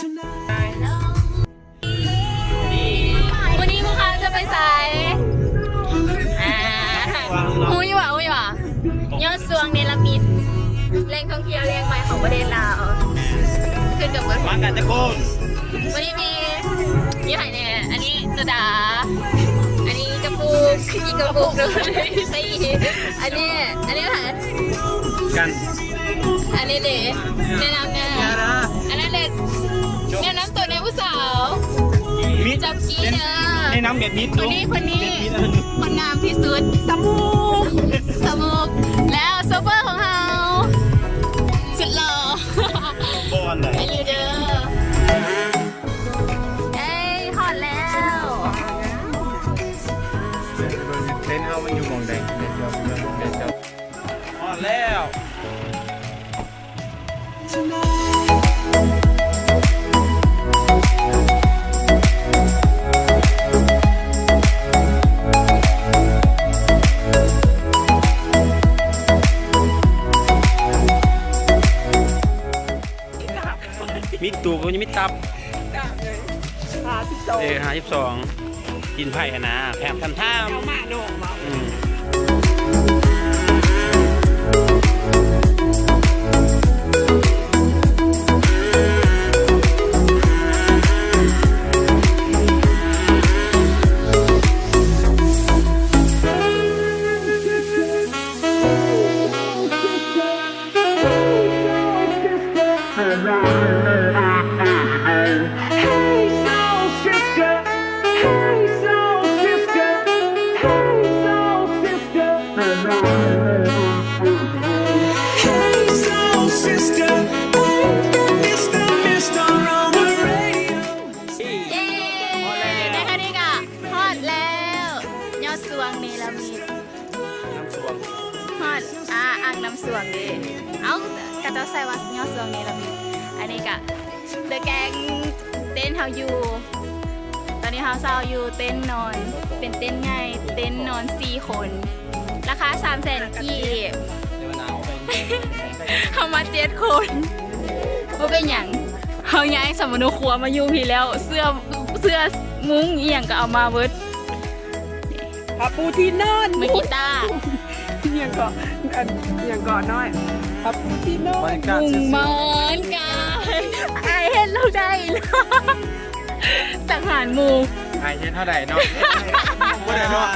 วันนี้พวกเขาจะไปใส่หูยว่ะยอดสวงเนรมิตแหล่งท่องเที่ยวแหล่งใหม่ของประเทศลาวขึ้นกับวัน มากันจะโค้ง วันนี้มียี่ห้อเนี่ยอันนี้กระดาอันนี้กระปุกอีกกระปุกด้วยสี่อันนี้ค่ะ กัน อันนี้เด็กแนะนำเนี่ยอันนั้นเด็กแนะนำตัวในผู้สาวมีจับกี้เนอะ ให้น้ำแบบนี้ คนนี้คนงามที่สุดสมุกแล้วโซเฟอร์ของเราสุดหล่อบ อลเลย ไปอยู่เด้อเอ้ยฮอตแล้ว เต้นเอามันอยู่มองแดงเดี๋ยวพอแล้วมิดตูก็ยังมิดตับ52กินไผ่นะแถมทำท่ามน้ำสวงดิเอ้ากระเจ้าใส่วัดยอดสวงนี่แล้วมีอันนี้กะเดอะแกงเต้นเฮาอยู่ตอนนี้เฮาเศร้าอยู่เต้นนอนเป็นเต้นไงเต้นนอน4 คนราคา300,000กีบเฮามา7 คนว่าเป็นอย่างเฮาย้ายสมนุครัวมาอยู่พี่แล้วเสื้อมุ้งเอียงก็เอามาเบิด พาปูที่นอน มือกีตาร์ ยังเกาะน้อยพาปูที่นอน มุงมอนกายไอเห็นเราได้เนาะสังหารหมู ไอเช่นเท่าไหร่เนาะว่าไหนเนาะ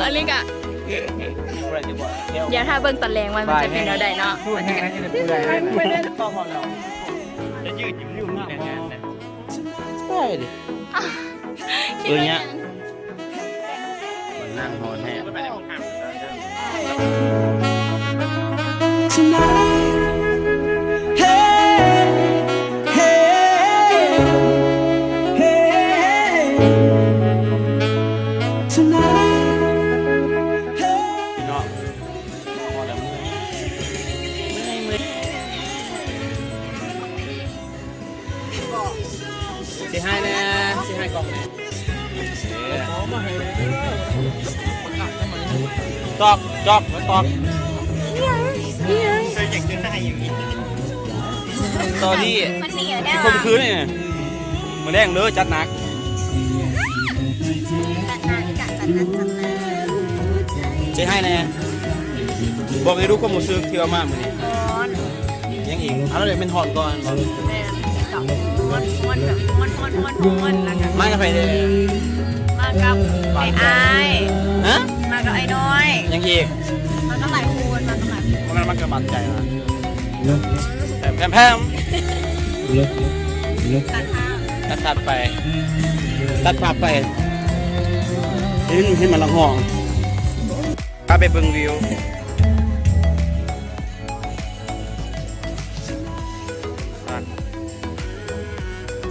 อันนี้กะอย่าถ้าเบิ่งตอนแรงมันจะเป็นเราได้เนาะ พูดแห้งจะพูดอะไรไม่ได้ต้องพอแล้วจะยืดยิ้มมากเลยใช่ดิเนี้ยมันนั่งหอนแห้งสิให้แน่สิให้กล่องแน่ตอกเคยเก่งจนได้อย่างนี้ตอนที่ที่คมคืนนี่มือแดงเลยจัดหนักสิให้แน่บอกให้รู้ความรู้สึกที่ว่ามากมือนี้ยังอีกเอาแล้วเดี๋ยวเป็นหอนก่อนมากับใครเลยมากับไอ้ไอ้ฮะมากับไอ้น้อยยังอีกมาก็หลายคนมันก็มั่นใจนะแพมตัดไปเห็นมันละห้องพาไปเบิ่งวิว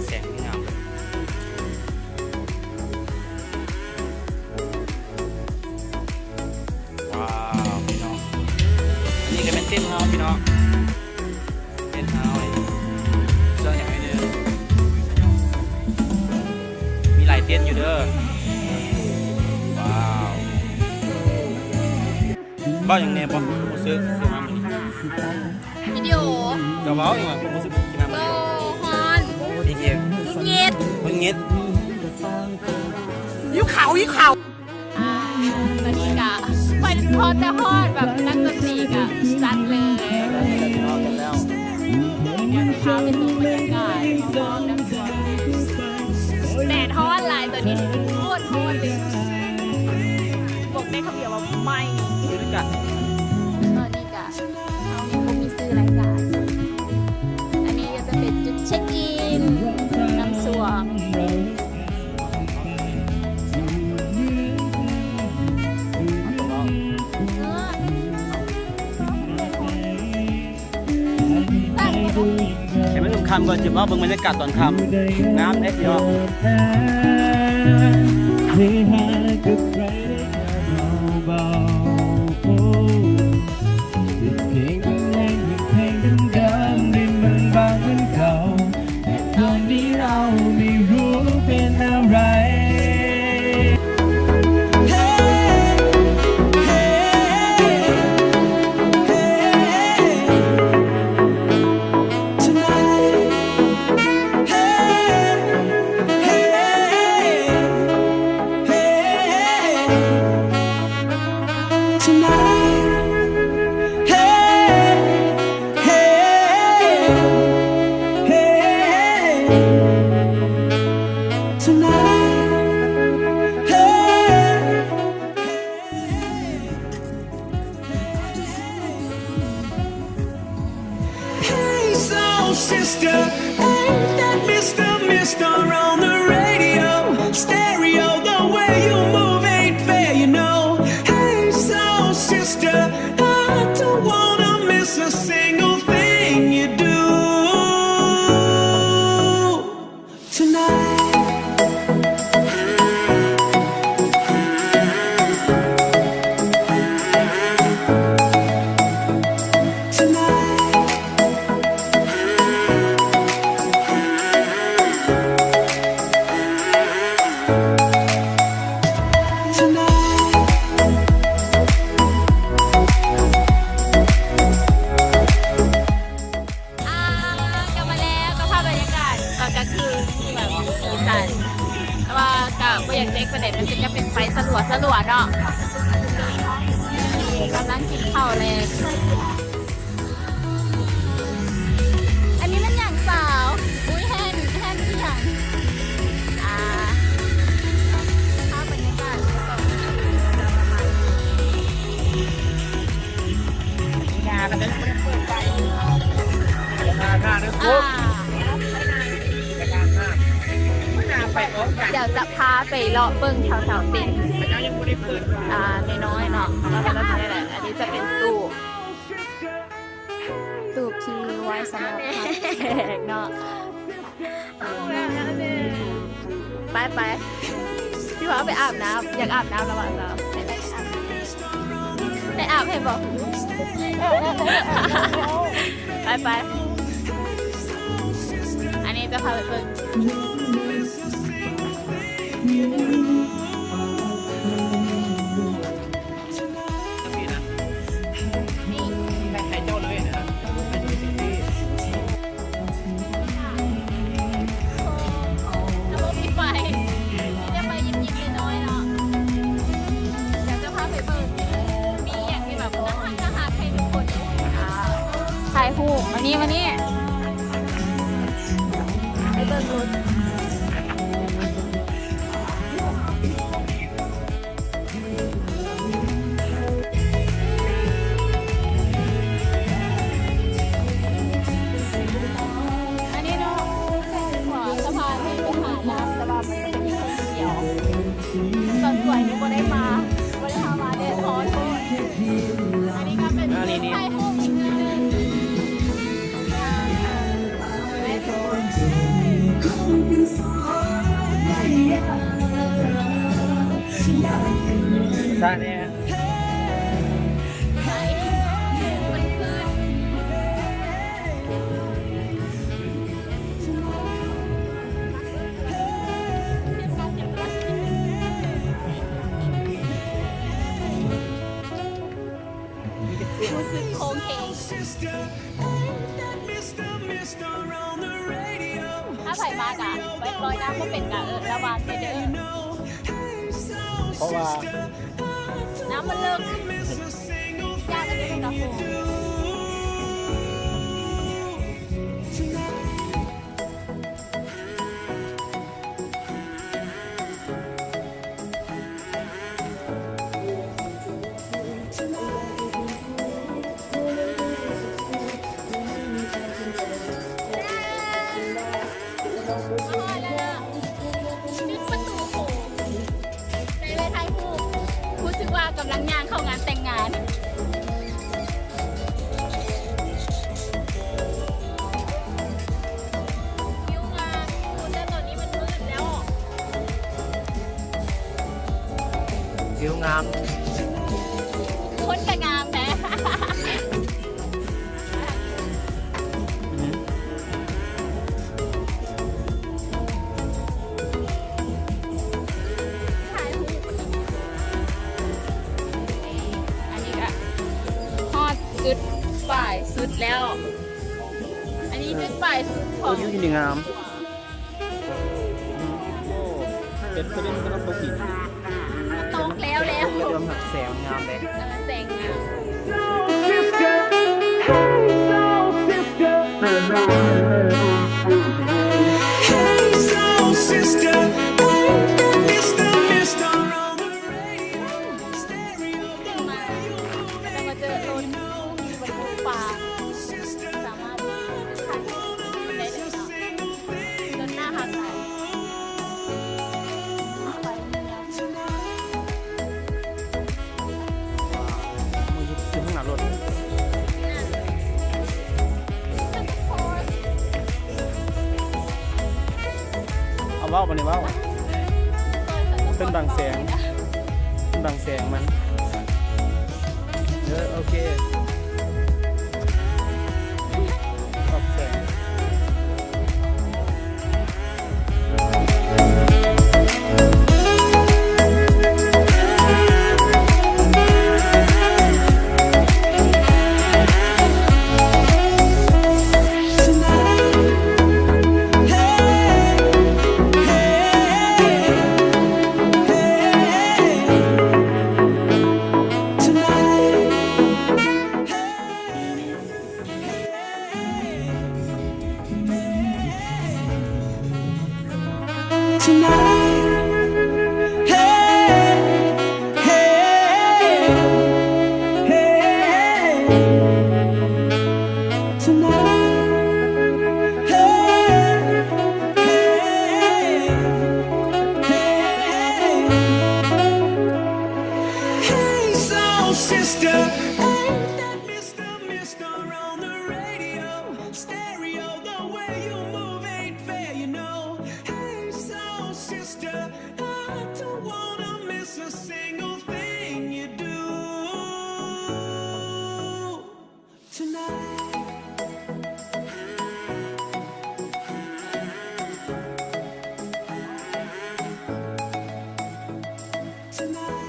แสงงามว้าวพี่น้องอันนี้ก็เป็นเต้นเฮาพี่น้องเต้นเฮาเสื้ออย่างไรเด้อมีหลายเต้นอยู่เด้อว้าวบ้าอย่างแน่ผมรู้สึกมาเหมือน วิดีโอ กระเป๋าอย่างไรผมรู้สึกกินน้ อีก เงียบ มันงิด ยิ้วขาวยิ้วขาว ตอนนี้กะมันฮอตแต่ฮอตแบบนักดนตรีกะซัดเลยเดี๋ยวพาไปดูบรรยากาศพร้อมๆน้ำสวนแดดฮอตหลายตัวนี้โคตรฮอตเลยบอกได้คำเดียวว่าไม่ ตอนนี้กะเอามีซื้อรายการอันนี้ก็จะเป็นจุดเช็คอินน้ำสวงเห็นไหมทุกคำก่อนจิบว่าเบิ่งบรรยากาศตอนคำน้ำเอ็ดยอ Sister, ain't that Mr. on the radio? Stereo, the way you move ain't fair, you know. Hey, soul sister, I don't wanna miss a single thing you do tonight.อย่างเด็กประเด็นมันจะเป็นไฟสลัวเนาะกำลังกินข้าวเลยอันนี้มันอย่างสาวอุ้ยแห้งที่อย่างภาพบรรยากาศจะต้องงานกันเลยเปิดไฟงานหน้าเนี่ยโค้งงานหน้าไปโอ้กัน เดี๋ยวจะพาไปเลาะเบิ้งแถวๆเต็นท์ แต่ยังไม่ได้เปิด น้อยๆเนาะแล้วก็นี่แหละอันนี้จะเป็นตู้ที่ไว้สำหรับแขกเนาะไปพี่ว่าไปอาบน้ำอยากอาบน้ำระหว่างเราไปอาบให้บอกไปอันนี้จะพาไปเบิ้งถ่ายรูปมานี่ไปเดินรถอันนี้เนาะหัวสะพานที่ไปหาน้ำแต่ว่ามันจะมีคนเดียวตอนสวยนี่ก็ได้มาเด็ดฮอตอันนี้ก็เป็นถ่ายรูปอีกนิดนึงใช่เนี่ย รู้สึกโค้งเคง Sister, ain't that Mr. on the radio? ถ้าไผ่มากอะไปลอยน้ำก็เป็นกะระวังไปเด้อ เพราะว่า น้ำมันเลิกยากอันนี้เป็นกระโปรง ประตูโขงในเวทีผู้รู้สึกว่ากำลังย่างเข้างานแต่งงานคิวงานคุณเจอตอนนี้มันมืดแล้ว ผิวงาม คนกระงามแท้ ถ่ายรูปอันนี้ก็ฮอดจุดฝ่ายสุดแล้ว อันนี้จุดฝ่ายสุดของ อยู่ที่งามโอ้เป็นประเด็นก็ต้องตกหิน ตกแล้ว เริ่มหักแสงงามเลย แสงงาม Hey, soul sister, ain't that Mr. Mister on the radio? Stereo, the มา way you move จะมาเจอรถมีบรรทุกปลา sister. สามารถมาถ่ายรูปได้เลยเนาะรถหน้าหาดใหญ่ไปเนี่ย มืออยู่ข้างหน้ารถเอาว่าวมาเนี่ยว่าวเป็นบางแสงเป็นบางแสงมันโอเคออกแสง Tonight, hey, hey, hey, tonight, hey, hey, soul sister, ain't that Mr. on the radio? Stereo, the way you move ain't fair, you know. Hey, soul sister, I don't wanna miss a single thing you do tonight. Tonight.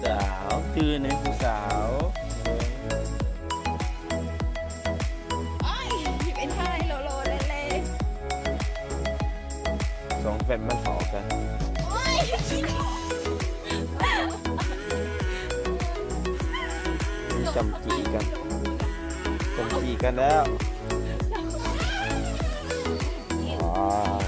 สาวตื่นในผู้สาว เป็นท่าโลโลเล่ สองแฟนมันต่อกัน โอ้ย จำจีกันจำจีกันแล้วว้าว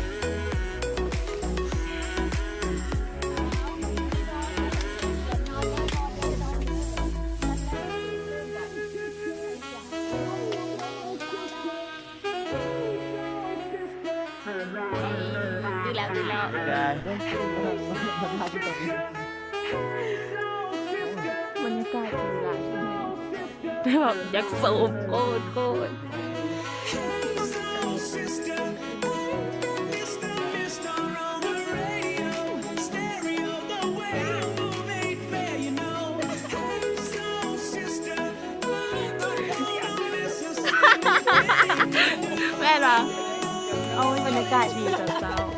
ดีแล้วดีแล้ว ได้ บรรยากาศดีหลายแต่แบบอยากสูบโคตรโคตร Soul sister, Mr. on the radio. Stereo, the way you move ain't fair, you know. Hey, soul sister, I don't wanna miss a single thing. แม่เหรอ เอาบรรยากาศดีตอนเช้า